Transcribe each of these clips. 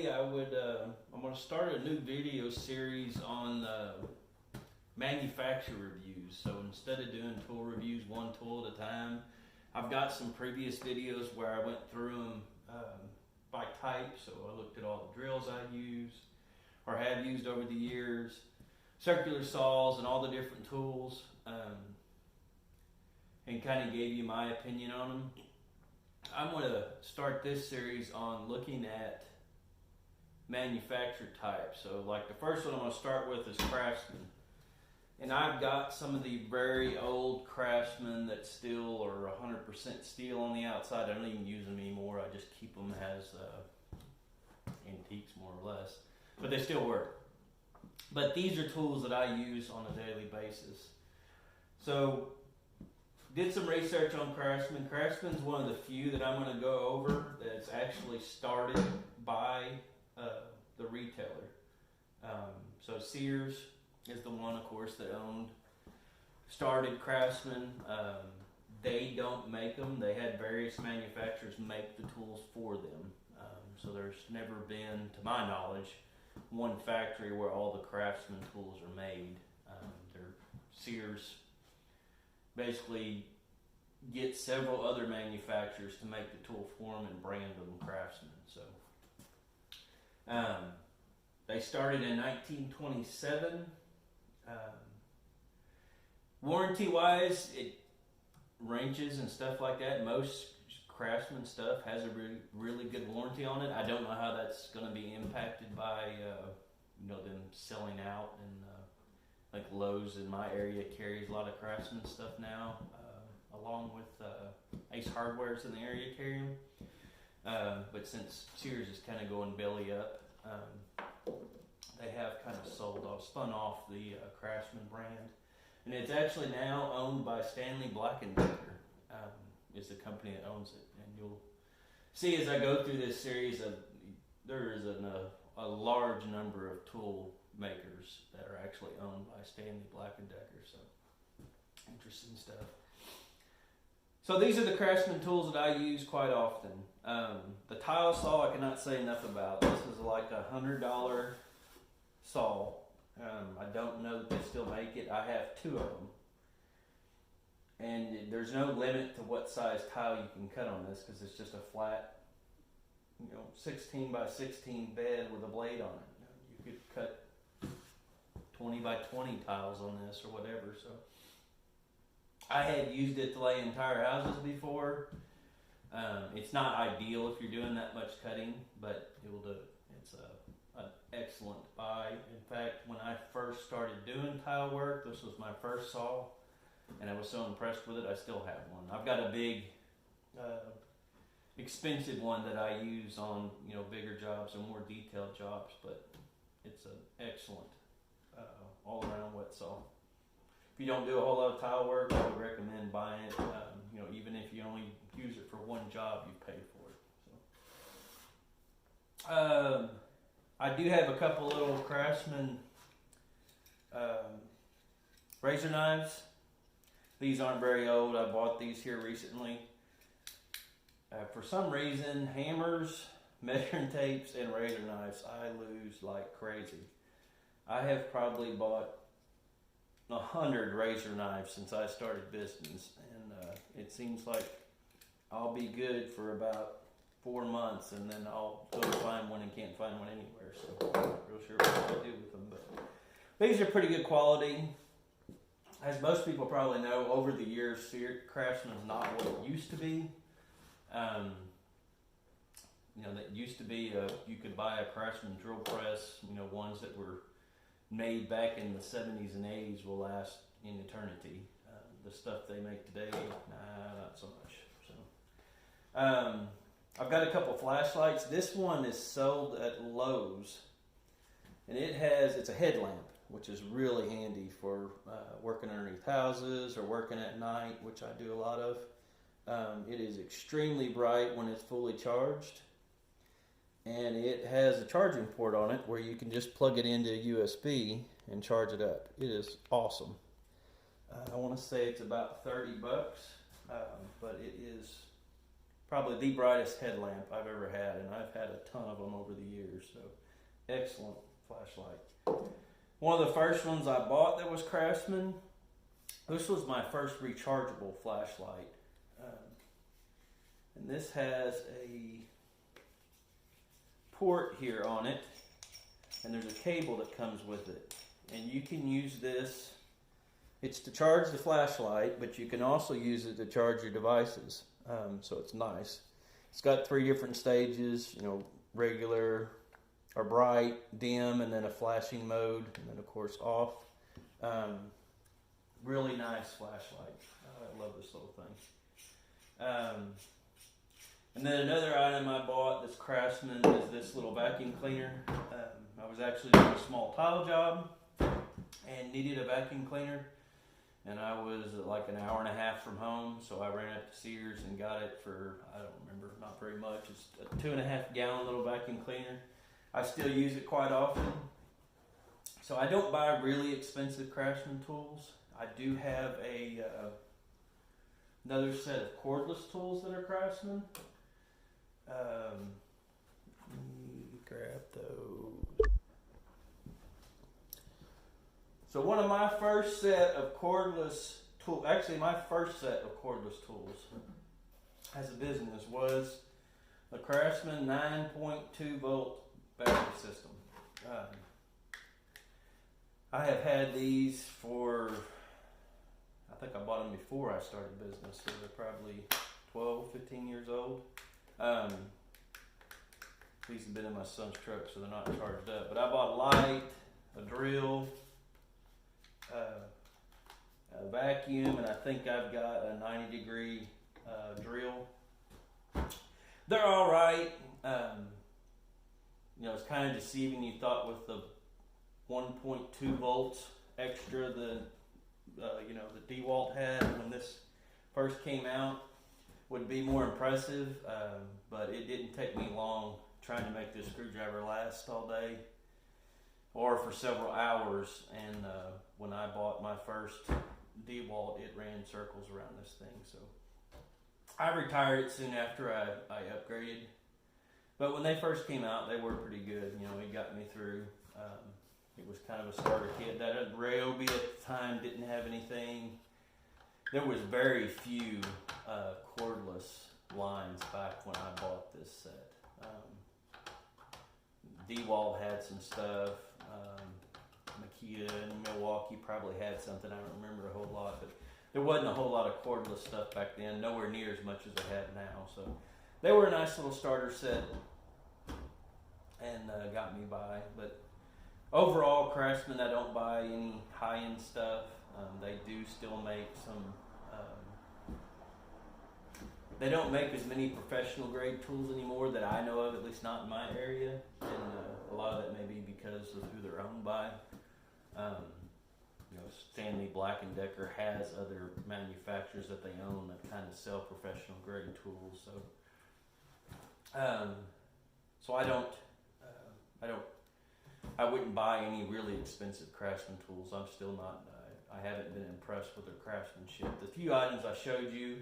today I'm going to start a new video series on manufacturer reviews. So instead of doing tool reviews one tool at a time, I've got some previous videos where I went through them by type. So I looked at all the drills I use or have used over the years, circular saws and all the different tools, and kind of gave you my opinion on them. I'm going to start this series on looking at manufacturer types. So like the first one I'm going to start with is Craftsman. And I've got some of the very old Craftsman that still are 100% steel on the outside. I don't even use them anymore. I just keep them as antiques more or less. But they still work. But these are tools that I use on a daily basis. So did some research on Craftsman. Craftsman's one of the few that I'm going to go over that's actually started by the retailer. So Sears is the one, of course, that started Craftsman. They don't make them. They had various manufacturers make the tools for them. So there's never been, to my knowledge, one factory where all the Craftsman tools are made. Sears basically get several other manufacturers to make the tool for them and brand them Craftsman. So they started in 1927. Warranty-wise, it wrenches and stuff like that. Most Craftsman stuff has a really good warranty on it. I don't know how that's going to be impacted by them selling out, and like Lowe's in my area carries a lot of Craftsman stuff now, along with Ace Hardware's in the area carrying. But since Sears is kind of going belly up, they have kind of spun off the Craftsman brand, and it's actually now owned by Stanley Black & Decker. Is the company that owns it, and you'll see as I go through this series there is a large number of tool makers that are actually owned by Stanley Black & Decker. So interesting stuff. So these are the Craftsman tools that I use quite often. The tile saw I cannot say enough about. This is like $100 saw. I don't know that they still make it. I have two of them. And there's no limit to what size tile you can cut on this, because it's just a flat, 16 by 16 bed with a blade on it. You could cut 20 by 20 tiles on this or whatever. So I had used it to lay entire houses before. It's not ideal if you're doing that much cutting, but it will do it. It's an excellent buy. In fact, when I first started doing tile work, this was my first saw, and I was so impressed with it, I still have one. I've got a big, expensive one that I use on bigger jobs and more detailed jobs, but it's an excellent all-around wet saw. If you don't do a whole lot of tile work, I would recommend buying it. Even if you only use it for one job, you've paid for it. So, I do have a couple little Craftsman razor knives. These aren't very old. I bought these here recently. For some reason, hammers, measuring tapes, and razor knives, I lose like crazy. I have probably bought 100 razor knives since I started business, and it seems like I'll be good for about 4 months, and then I'll go to find one and can't find one anywhere. So I'm not real sure what I do with them, but these are pretty good quality. As most people probably know, over the years, Craftsman is not what it used to be. That used to be you could buy a Craftsman drill press. Ones that were made back in the 70s and 80s will last in eternity. The stuff they make today, not so much. So, I've got a couple flashlights. This one is sold at Lowe's, and it's a headlamp, which is really handy for working underneath houses or working at night, which I do a lot of. It is extremely bright when it's fully charged, and it has a charging port on it where you can just plug it into USB and charge it up. It is awesome. I want to say it's about $30, but it is probably the brightest headlamp I've ever had, and I've had a ton of them over the years. So, excellent flashlight. One of the first ones I bought that was Craftsman. This was my first rechargeable flashlight, and this has a port here on it, and there's a cable that comes with it, and you can use this. It's to charge the flashlight, but you can also use it to charge your devices. So it's nice. It's got 3 different stages, regular or bright, dim, and then a flashing mode, and then of course off. Really nice flashlight. I love this little thing. And then another item I bought that's Craftsman is this little vacuum cleaner. I was actually doing a small tile job and needed a vacuum cleaner. And I was like an hour and a half from home, so I ran up to Sears and got it for, I don't remember, not very much. It's a 2.5 gallon little vacuum cleaner. I still use it quite often. So I don't buy really expensive Craftsman tools. I do have another set of cordless tools that are Craftsman. Let me grab those. So one of my first set of cordless tools, actually my first set of cordless tools as a business was a Craftsman 9.2 volt battery system. I have had these for, I think I bought them before I started business, so they're probably 12, 15 years old. These have been in my son's truck, so they're not charged up. But I bought a light, a drill, a vacuum, and I think I've got a 90-degree drill. They're all right. It's kind of deceiving. You thought with the 1.2 volts extra the DeWalt had when this first came out would be more impressive, but it didn't take me long trying to make this screwdriver last all day or for several hours. And when I bought my first DeWalt, it ran circles around this thing. So I retired it soon after I upgraded. But when they first came out, they were pretty good. It got me through. It was kind of a starter kit. That Ryobi at the time didn't have anything. There was very few cordless lines back when I bought this set. DeWalt had some stuff. Makita in Milwaukee probably had something. I don't remember a whole lot, but there wasn't a whole lot of cordless stuff back then. Nowhere near as much as they have now. So they were a nice little starter set and got me by. But overall, Craftsman, I don't buy any high-end stuff. They do still make some. They don't make as many professional grade tools anymore that I know of, at least not in my area. And a lot of that may be because of who they're owned by. Stanley Black & Decker has other manufacturers that they own that kind of sell professional grade tools. So I wouldn't buy any really expensive Craftsman tools. I'm still not. I haven't been impressed with their craftsmanship. The few items I showed you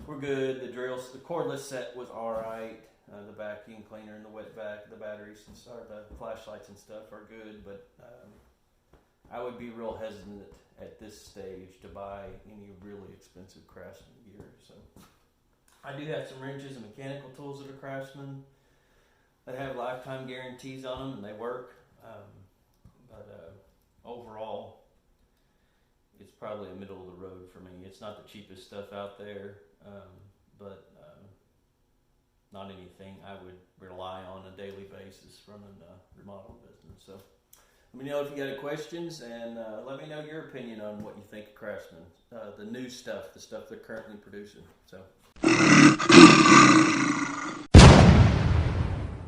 were good. The drills, the cordless set was all right. The vacuum cleaner and the wet vac, the batteries and the flashlights and stuff are good. But I would be real hesitant at this stage to buy any really expensive Craftsman gear. So I do have some wrenches and mechanical tools that are Craftsman. They have lifetime guarantees on them and they work. But overall, it's probably a middle of the road for me. It's not the cheapest stuff out there, but not anything I would rely on a daily basis running a remodel business. So let me know if you got any questions, and let me know your opinion on what you think of Craftsman, the new stuff, the stuff they're currently producing. So.